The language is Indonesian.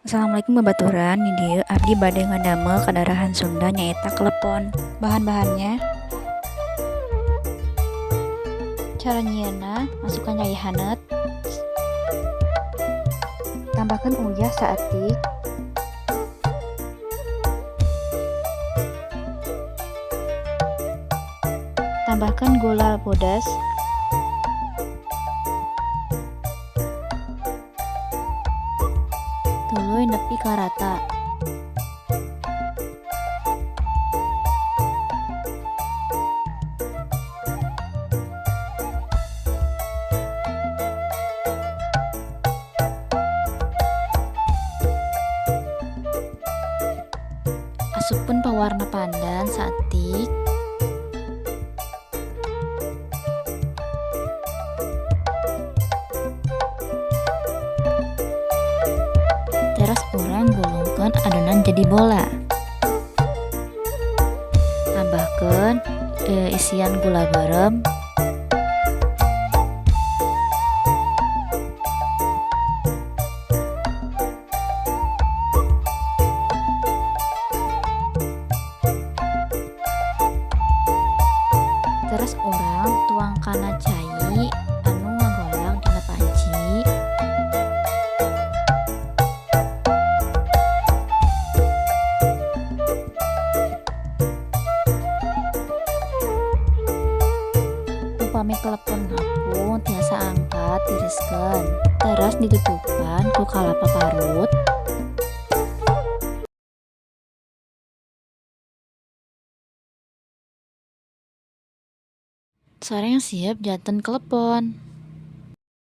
Assalamualaikum babaturan di dieu abdi bade ngadamel kadarahan Sunda nyaeta klepon. Bahan-bahannya cara nyieunna masukkan cai haneut, tambahkan uyah saeutik, tambahkan gula bodas, tuluy nepi ka rata. Asupkeun pawarna pandan saeutik, teras urang gulungkeun adonan jadi bola. Tambahkeun isian gula barem, teras urang tuang kana cai anu ngagolang dina panci. Upami klepon ngapung tiasa angkat tiriskeun, teras ditutupan ku kalapa parut. Sareng siap janten klepon.